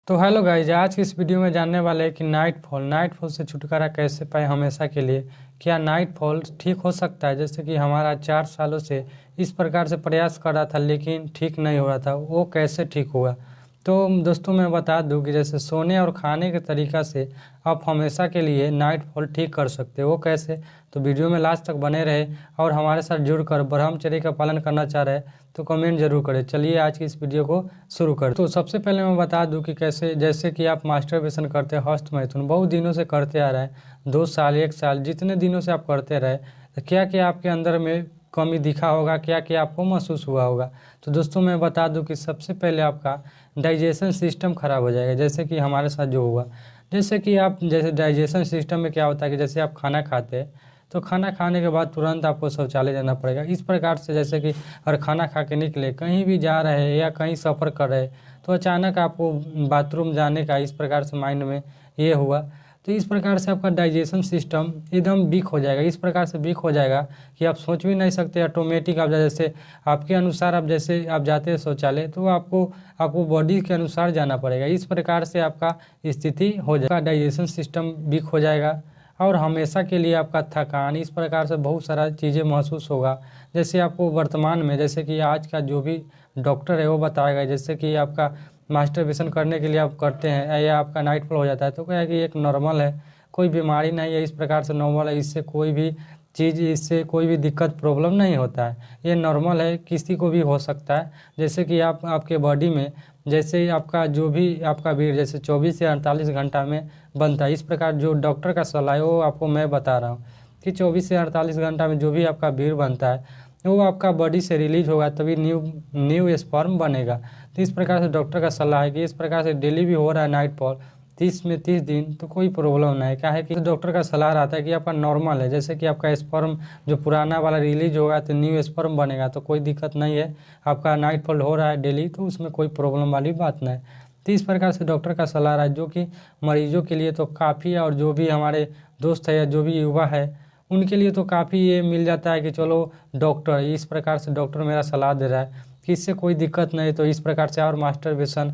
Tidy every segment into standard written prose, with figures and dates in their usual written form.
तो hello guys, आज की इस वीडियो में जानने वाले हैं कि नाइट फॉल से छुटकारा कैसे पाए हमेशा के लिए। क्या नाइट फॉल ठीक हो सकता है? जैसे कि हमारा 4 सालों से इस प्रकार से प्रयास कर रहा था लेकिन ठीक नहीं हो रहा था, वो कैसे ठीक हुआ? तो दोस्तों मैं बता दूं कि जैसे सोने और खाने के तरीका से आप हमेशा के लिए नाइट फॉल ठीक कर सकते हो। वो कैसे? तो वीडियो में लास्ट तक बने रहे और हमारे साथ जुड़कर ब्रह्मचर्य का पालन करना चाह रहे हैं तो कमेंट जरूर करें। चलिए आज की इस वीडियो को शुरू कर। तो सबसे पहले मैं बता दूं कि कैसे, जैसे कि आप मास्टरबेशन करते हैं, हस्त मैथुन बहुत दिनों से करते आ रहे हैं, 2 साल 1 साल जितने दिनों से आप करते रहे, तो क्या क्या आपके अंदर में कमी दिखा होगा, क्या क्या आपको महसूस हुआ होगा? तो दोस्तों मैं बता दूं कि सबसे पहले आपका डाइजेशन सिस्टम खराब हो जाएगा, जैसे कि हमारे साथ जो हुआ। जैसे कि आप, जैसे डाइजेशन सिस्टम में क्या होता है कि जैसे आप खाना खाते हैं तो खाना खाने के बाद तुरंत आपको शौचालय जाना पड़ेगा। इस प्रकार से जैसे कि और खाना खा के निकले, कहीं भी जा रहे हैं या कहीं सफ़र कर रहे हैं तो अचानक आपको बाथरूम जाने का इस प्रकार से माइंड में ये हुआ, तो इस प्रकार से आपका डाइजेशन सिस्टम एकदम वीक हो जाएगा। इस प्रकार से वीक हो जाएगा कि आप सोच भी नहीं सकते। ऑटोमेटिक आप जैसे आपके अनुसार, आप जैसे आप जाते हैं शौचालय तो आपको आपको बॉडी के अनुसार जाना पड़ेगा। इस प्रकार से आपका स्थिति हो जाएगा, डाइजेशन सिस्टम वीक हो जाएगा और हमेशा के लिए आपका थकान, इस प्रकार से बहुत सारा चीज़ें महसूस होगा। जैसे आपको वर्तमान में, जैसे कि आज का जो भी डॉक्टर है वो बताएगा, जैसे कि आपका मास्टरबेशन करने के लिए आप करते हैं या आपका नाइट फॉल हो जाता है तो क्या है कि एक नॉर्मल है, कोई बीमारी नहीं है, इस प्रकार से नॉर्मल है, इससे कोई भी चीज़, इससे कोई भी दिक्कत प्रॉब्लम नहीं होता है, ये नॉर्मल है, किसी को भी हो सकता है। जैसे कि आप आपके बॉडी में जैसे आपका जो भी आपका वीर जैसे 24 से 48 घंटा में बनता है, इस प्रकार जो डॉक्टर का सलाह है वो आपको मैं बता रहा हूँ कि 24 से 48 घंटा में जो भी आपका वीर बनता है वो आपका बॉडी से रिलीज होगा, तभी न्यू स्पर्म बनेगा। तो इस प्रकार से डॉक्टर का सलाह है कि इस प्रकार से डेली भी हो रहा है नाइट फॉल 30 दिन तो कोई प्रॉब्लम नहीं है। क्या है कि डॉक्टर का सलाह रहता है कि आपका नॉर्मल है, जैसे कि आपका स्पर्म जो पुराना वाला रिलीज होगा तो न्यू स्पर्म बनेगा, तो कोई दिक्कत नहीं है। आपका नाइट फॉल हो रहा है डेली तो उसमें कोई प्रॉब्लम वाली बात नहीं। तो इस प्रकार से डॉक्टर का सलाह रहा है, जो कि मरीजों के लिए तो काफ़ी है और जो भी हमारे दोस्त है या जो भी युवा है उनके लिए तो काफ़ी ये मिल जाता है कि चलो डॉक्टर, इस प्रकार से डॉक्टर मेरा सलाह दे रहा है कि इससे कोई दिक्कत नहीं, तो इस प्रकार से और मास्टरबेशन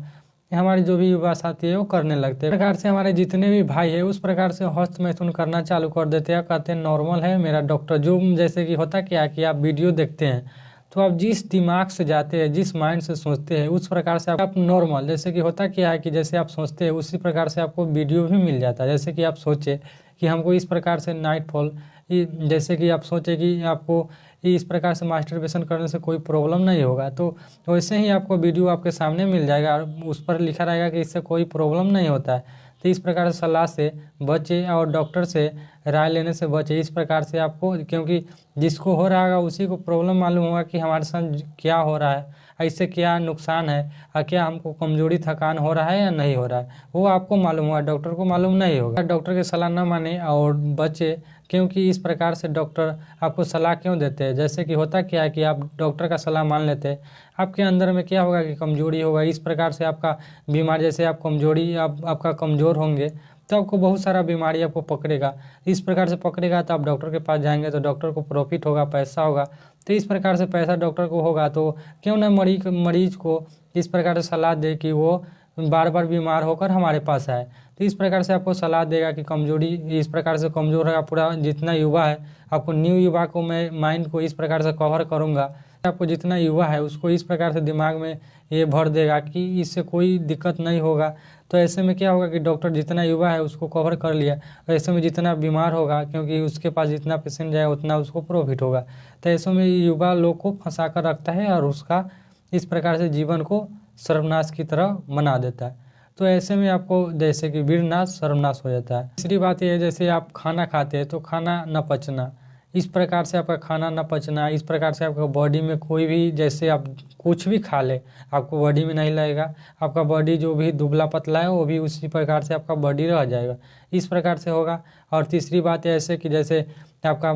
हमारे जो भी युवा साथी है वो करने लगते हैं। इस प्रकार से हमारे जितने भी भाई है उस प्रकार से हस्त मैथुन करना चालू कर देते हैं, कहते हैं नॉर्मल है मेरा डॉक्टर। जो जैसे कि होता क्या है कि आप वीडियो देखते हैं तो आप जिस दिमाग से जाते हैं, जिस माइंड से सोचते हैं उस प्रकार से आप नॉर्मल, जैसे कि होता क्या है कि जैसे आप सोचते हैं उसी प्रकार से आपको वीडियो भी मिल जाता है। जैसे कि आप सोचे कि हमको इस प्रकार से नाइट फॉल, जैसे कि आप सोचे कि आपको इस प्रकार से मास्टरबेशन करने से कोई प्रॉब्लम नहीं होगा, तो वैसे ही आपको वीडियो आपके सामने मिल जाएगा और उस पर लिखा रहेगा कि इससे कोई प्रॉब्लम नहीं होता है। तो इस प्रकार से सलाह से बचे और डॉक्टर से राय लेने से बचे। इस प्रकार से आपको, क्योंकि जिसको हो रहा होगा उसी को प्रॉब्लम मालूम होगा कि हमारे साथ क्या हो रहा है, इससे क्या नुकसान है और क्या हमको कमजोरी थकान हो रहा है या नहीं हो रहा है, वो आपको मालूम होगा, डॉक्टर को मालूम नहीं होगा। डॉक्टर की सलाह न माने और बचे, क्योंकि इस प्रकार से डॉक्टर आपको सलाह क्यों देते हैं? जैसे कि होता क्या है कि आप डॉक्टर का सलाह मान लेते हैं, आपके अंदर में क्या होगा कि कमजोरी होगा, इस प्रकार से आपका बीमार, जैसे आप कमजोरी, आपका कमज़ोर होंगे तो आपको बहुत सारा बीमारी आपको पकड़ेगा। इस प्रकार से पकड़ेगा तो आप डॉक्टर के पास जाएंगे तो डॉक्टर को प्रॉफिट होगा, पैसा होगा। तो इस प्रकार से पैसा डॉक्टर को होगा तो क्यों ना मरीज को इस प्रकार से सलाह दे कि वो बार बार बीमार होकर हमारे पास आए। तो इस प्रकार से आपको सलाह देगा कि कमजोरी, इस प्रकार से कमज़ोर है पूरा जितना युवा है, आपको न्यू युवा को मैं माइंड को इस प्रकार से कवर करूँगा। आपको जितना युवा है उसको इस प्रकार से दिमाग में ये भर देगा कि इससे कोई दिक्कत नहीं होगा। तो ऐसे में क्या होगा कि डॉक्टर जितना युवा है उसको कवर कर लिया, ऐसे में जितना बीमार होगा, क्योंकि उसके पास जितना पेशेंट जाएगा उतना उसको प्रॉफिट होगा। तो ऐसे में युवा लोग को फंसा कर रखता है और उसका इस प्रकार से जीवन को सर्वनाश की तरह बना देता है। तो ऐसे में आपको जैसे कि वीरनाश सर्वनाश हो जाता है। तीसरी बात यह है, जैसे आप खाना खाते हैं तो खाना न पचना, इस प्रकार से आपका खाना न पचना, इस प्रकार से आपका बॉडी में कोई भी, जैसे आप कुछ भी खा ले आपको बॉडी में नहीं लगेगा, आपका बॉडी जो भी दुबला पतला है वो भी उसी प्रकार से आपका बॉडी रह जाएगा, इस प्रकार से होगा। और तीसरी बात ऐसे कि जैसे आपका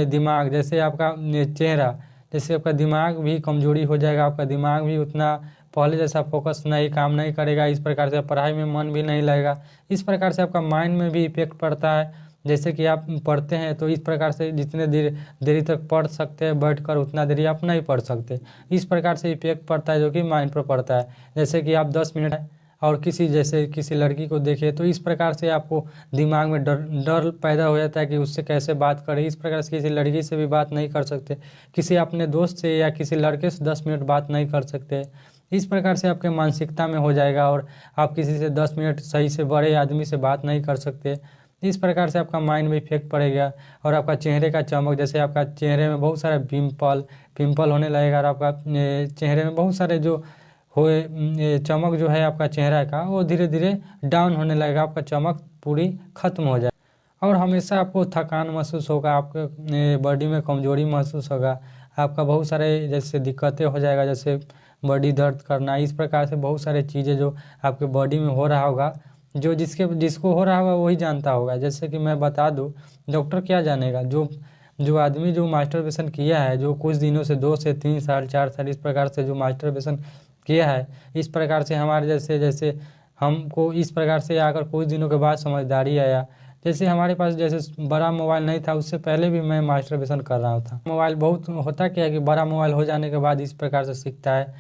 दिमाग, जैसे आपका चेहरा, जैसे आपका दिमाग भी कमजोरी हो जाएगा, आपका दिमाग भी उतना पहले जैसा फोकस नहीं, काम नहीं करेगा, इस प्रकार से पढ़ाई में मन भी नहीं लगेगा, इस प्रकार से आपका माइंड में भी इफेक्ट पड़ता है। जैसे कि आप पढ़ते हैं तो इस प्रकार से जितने देरी तक पढ़ सकते हैं बैठकर उतना देरी आप नहीं पढ़ सकते, इस प्रकार से इफेक्ट पड़ता है जो कि माइंड पर पड़ता है। जैसे कि आप 10 मिनट और किसी लड़की को देखे तो इस प्रकार से आपको दिमाग में डर डर पैदा हो जाता है कि उससे कैसे बात करें। इस प्रकार से किसी लड़की से भी बात नहीं कर सकते, किसी अपने दोस्त से या किसी लड़के से 10 मिनट बात नहीं कर सकते। इस प्रकार से आपके मानसिकता में हो जाएगा और आप किसी से 10 मिनट सही से बड़े आदमी से बात नहीं कर सकते। इस प्रकार से आपका माइंड में इफेक्ट पड़ेगा और आपका चेहरे का चमक, जैसे आपका चेहरे में बहुत सारे पिंपल होने लगेगा और आपका चेहरे में बहुत सारे जो चमक जो है आपका चेहरा का वो धीरे धीरे डाउन होने लगेगा, आपका चमक पूरी खत्म हो जाए और हमेशा आपको थकान महसूस होगा, आपके बॉडी में कमजोरी महसूस होगा, आपका बहुत सारे जैसे दिक्कतें हो जाएगा, जैसे बॉडी दर्द करना। इस प्रकार से बहुत सारे चीज़ें जो आपके बॉडी में हो रहा होगा, जो जिसको हो रहा होगा वही जानता होगा। जैसे कि मैं बता दूं, डॉक्टर क्या जानेगा, जो आदमी जो मास्टरबेशन किया है, जो कुछ दिनों से 2 से 3 साल 4 साल इस प्रकार से जो मास्टरबेशन किया है, इस प्रकार से हमारे जैसे हमको इस प्रकार से आकर कुछ दिनों के बाद समझदारी आया। जैसे हमारे पास जैसे बड़ा मोबाइल नहीं था, उससे पहले भी मैं मास्टरबेशन कर रहा था। मोबाइल बहुत होता क्या है कि बड़ा मोबाइल हो जाने के बाद इस प्रकार से सीखता है,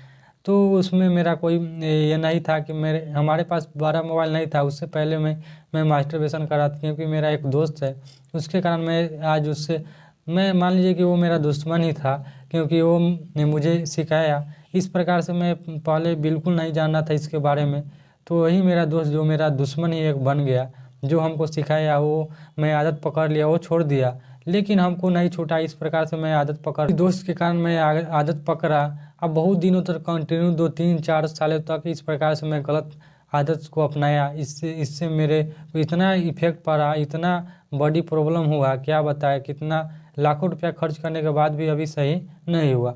तो उसमें मेरा कोई ये नहीं था कि हमारे पास बड़ा मोबाइल नहीं था। उससे पहले मैं मास्टरबेशन कर रहा था, क्योंकि मेरा एक दोस्त है, उसके कारण मैं आज उससे मैं मान लीजिए कि वो मेरा दुश्मन ही था, क्योंकि वो ने मुझे सिखाया। इस प्रकार से मैं पहले बिल्कुल नहीं जानना था इसके बारे में, तो वही मेरा दोस्त जो मेरा दुश्मन ही एक बन गया, जो हमको सिखाया वो मैं आदत पकड़ लिया, वो छोड़ दिया, लेकिन हमको नहीं छूटा। इस प्रकार से मैं आदत पकड़, दोस्त के कारण मैं आदत पकड़ा। अब बहुत दिनों तक कंटिन्यू 2-3-4 सालों तक इस प्रकार से मैं गलत आदत को अपनाया। इससे मेरे को इतना इफेक्ट पड़ा, इतना बॉडी प्रॉब्लम हुआ, क्या बताए, कितना लाखों रुपया खर्च करने के बाद भी अभी सही नहीं हुआ।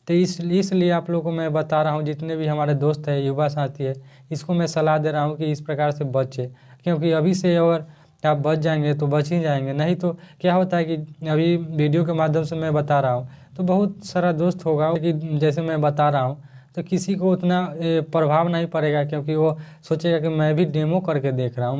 तो इसलिए आप लोगों को मैं बता रहा हूँ, जितने भी हमारे दोस्त है, युवा साथी है, इसको मैं सलाह दे रहा हूँ कि इस प्रकार से बचे, क्योंकि अभी से अगर आप बच जाएंगे तो बच ही जाएंगे। नहीं तो क्या होता है कि अभी वीडियो के माध्यम से मैं बता रहा हूँ तो बहुत सारा दोस्त होगा कि जैसे मैं बता रहा हूँ तो किसी को उतना प्रभाव नहीं पड़ेगा, क्योंकि वो सोचेगा कि मैं भी डेमो करके देख रहा हूँ,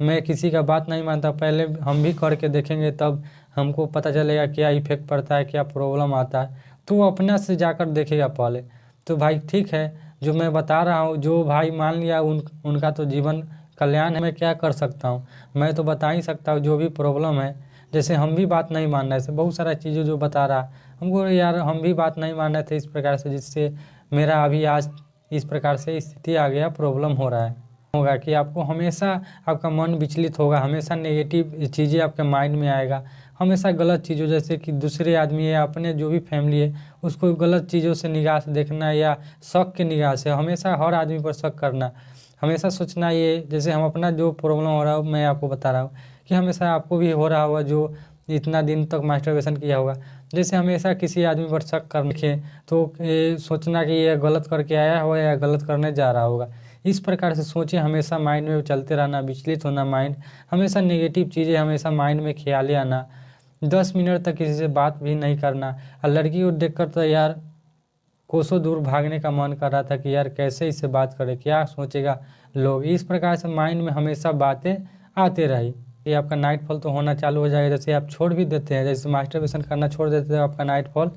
मैं किसी का बात नहीं मानता, पहले हम भी करके देखेंगे तब हमको पता चलेगा क्या इफेक्ट पड़ता है, क्या प्रॉब्लम आता है, तो वो अपना से जाकर देखेगा पहले। तो भाई ठीक है, जो मैं बता रहा हूँ, जो भाई मान लिया उनका तो जीवन कल्याण है। मैं क्या कर सकता हूँ, मैं तो बता ही सकता हूँ जो भी प्रॉब्लम है। जैसे हम भी बात नहीं मान रहे थे, बहुत सारा चीज़ें जो बता रहा हमको, यार हम भी बात नहीं मान रहे थे इस प्रकार से, जिससे मेरा अभी आज इस प्रकार से स्थिति आ गया, प्रॉब्लम हो रहा है। होगा कि आपको हमेशा आपका मन विचलित होगा, हमेशा नेगेटिव चीज़ें आपके माइंड में आएगा, हमेशा गलत चीज़ों, जैसे कि दूसरे आदमी है, अपने जो भी फैमिली है, उसको गलत चीज़ों से निगाह से देखना या शक की निगाह से, हमेशा हर आदमी पर शक करना, हमेशा सोचना ये, जैसे हम अपना जो प्रॉब्लम हो रहा है मैं आपको बता रहा हूँ कि हमेशा आपको भी हो रहा होगा, जो इतना दिन तक मास्टरबेशन किया होगा। जैसे हमेशा किसी आदमी पर शक करने तो सोचना कि ये गलत करके आया होगा या गलत करने जा रहा होगा। इस प्रकार से सोचे, हमेशा माइंड में चलते रहना, विचलित होना माइंड, हमेशा नेगेटिव चीज़ें हमेशा माइंड में ख्यालें आना, 10 मिनट तक किसी से बात भी नहीं करना। और लड़की को देखकर तो यार कोसों दूर भागने का मन कर रहा था कि यार कैसे इससे बात करें, क्या सोचेगा लोग। इस प्रकार से माइंड में हमेशा बातें आते रही। ये आपका नाइट फॉल तो होना चालू हो जाएगा। जैसे आप छोड़ भी देते हैं, जैसे मास्टरबेशन करना छोड़ देते हैं, आपका नाइट फॉल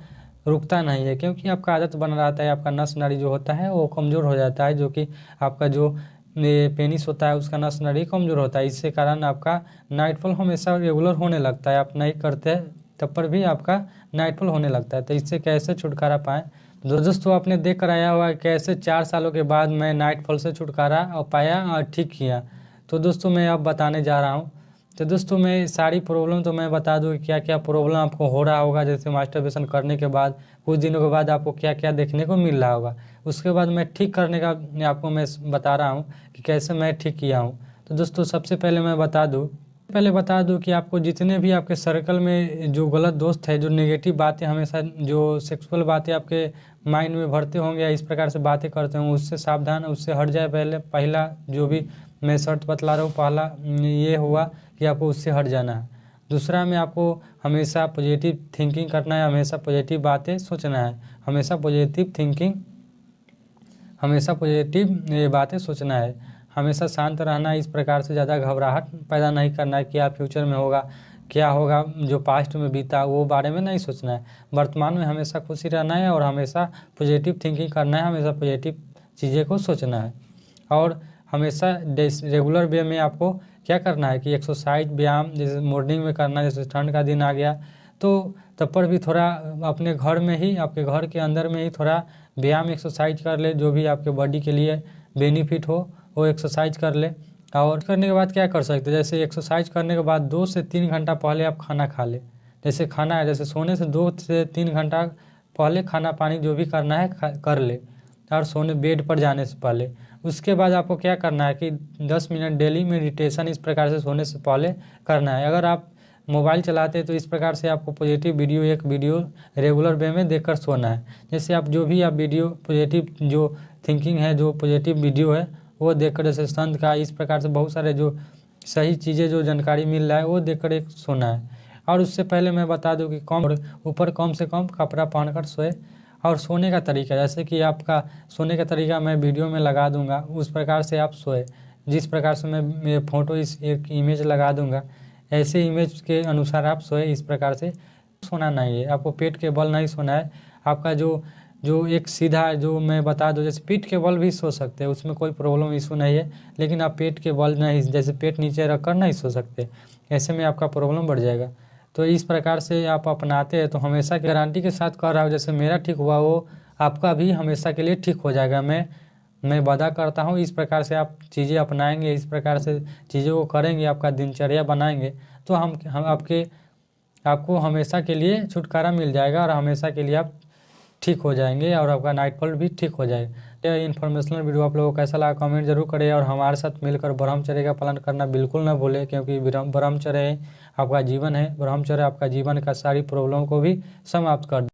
रुकता नहीं है, क्योंकि आपका आदत बना रहता है, आपका नस नाड़ी जो होता है वो कमज़ोर हो जाता है, जो कि आपका जो पेनिस होता है उसका नस नाड़ी कमज़ोर होता है। इससे कारण आपका नाइट फॉल हमेशा रेगुलर होने लगता है, आप नहीं करते तब पर भी आपका नाइट फॉल होने लगता है। तो इससे कैसे छुटकारा पाएँ, दोस्तों आपने देख कर आया हुआ कैसे 4 सालों के बाद मैं नाइट फॉल से छुटकारा पाया और ठीक किया। तो दोस्तों मैं अब बताने जा रहा हूँ। तो दोस्तों मैं सारी प्रॉब्लम तो मैं बता दूँ क्या क्या प्रॉब्लम आपको हो रहा होगा, जैसे मास्टरबेशन करने के बाद कुछ दिनों के बाद आपको क्या क्या देखने को मिल रहा होगा। उसके बाद मैं ठीक करने का आपको मैं बता रहा हूँ कि कैसे मैं ठीक किया हूँ। तो दोस्तों सबसे पहले मैं बता दूँ कि आपको जितने भी आपके सर्कल में जो गलत दोस्त है, जो नेगेटिव बातें हमेशा जो सेक्सुअल बातें आपके माइंड में भरते होंगे या इस प्रकार से बातें करते होंगे, उससे सावधान, उससे हट जाए। पहला जो भी मैं शर्त बतला रहा हूँ, पहला ये हुआ कि आपको उससे हट जाना है। दूसरा में आपको हमेशा पॉजिटिव थिंकिंग करना है, हमेशा पॉजिटिव बातें सोचना है, हमेशा पॉजिटिव थिंकिंग, हमेशा पॉजिटिव बातें सोचना है, हमेशा शांत रहना है। इस प्रकार से ज़्यादा घबराहट पैदा नहीं करना है, क्या फ्यूचर में होगा, क्या होगा, जो पास्ट में बीता वो बारे में नहीं सोचना है। वर्तमान में हमेशा खुशी रहना है और हमेशा पॉजिटिव थिंकिंग करना है, हमेशा पॉजिटिव चीज़ें को सोचना है। और हमेशा रेगुलर वे में आपको क्या करना है कि एक्सरसाइज व्यायाम जैसे मॉर्निंग में करना, जैसे ठंड का दिन आ गया तो तब पर भी थोड़ा अपने घर में ही, आपके घर के अंदर में ही थोड़ा व्यायाम एक्सरसाइज कर ले, जो भी आपके बॉडी के लिए बेनिफिट हो वो एक्सरसाइज कर ले। और करने के बाद क्या कर सकते हैं, जैसे एक्सरसाइज करने के बाद 2 से 3 घंटा पहले आप खाना खा ले। जैसे खाना है, जैसे सोने से 2 से 3 घंटा पहले खाना पानी जो भी करना है कर ले, और सोने बेड पर जाने से पहले। उसके बाद आपको क्या करना है कि 10 मिनट डेली मेडिटेशन इस प्रकार से सोने से पहले करना है। अगर आप मोबाइल चलाते हैं तो इस प्रकार से आपको पॉजिटिव वीडियो, एक वीडियो रेगुलर वे में देखकर सोना है। जैसे आप जो भी आप वीडियो पॉजिटिव जो थिंकिंग है, जो पॉजिटिव वीडियो है वो देखकर, जैसे संत का इस प्रकार से बहुत सारे जो सही चीज़ें जो जानकारी मिल रहा है वो देखकर एक सोना है। और उससे पहले मैं बता दूं कि ऊपर कम से कम कपड़ा पहनकर सोए। और सोने का तरीका, जैसे कि आपका सोने का तरीका मैं वीडियो में लगा दूंगा, उस प्रकार से आप सोए। जिस प्रकार से मैं फ़ोटो इस एक इमेज लगा दूंगा, ऐसे इमेज के अनुसार आप सोए। इस प्रकार से सोना नहीं है, आपको पेट के बल नहीं सोना है। आपका जो एक सीधा, जो मैं बता दूं, जैसे पीठ के बल भी सो सकते हैं, उसमें कोई प्रॉब्लम इशू नहीं है, लेकिन आप पेट के बल नहीं, जैसे पेट नीचे रखकर नहीं सो सकते, ऐसे में आपका प्रॉब्लम बढ़ जाएगा। तो इस प्रकार से आप अपनाते हैं तो हमेशा की गारंटी के साथ कह रहा हूँ, जैसे मेरा ठीक हुआ वो आपका भी हमेशा के लिए ठीक हो जाएगा। मैं वादा करता हूँ, इस प्रकार से आप चीज़ें अपनाएंगे, इस प्रकार से चीज़ों को करेंगे, आपका दिनचर्या बनाएंगे, तो हम आपको हमेशा के लिए छुटकारा मिल जाएगा और हमेशा के लिए आप ठीक हो जाएंगे और आपका नाइटफॉल भी ठीक हो जाएगा। यह इन्फॉर्मेशनल वीडियो आप लोगों को कैसा लगा कमेंट जरूर करें, और हमारे साथ मिलकर ब्रह्मचर्य का पालन करना बिल्कुल ना भूलें, क्योंकि ब्रह्मचर्य आपका जीवन है। ब्रह्मचर्य आपका जीवन का सारी प्रॉब्लम को भी समाप्त कर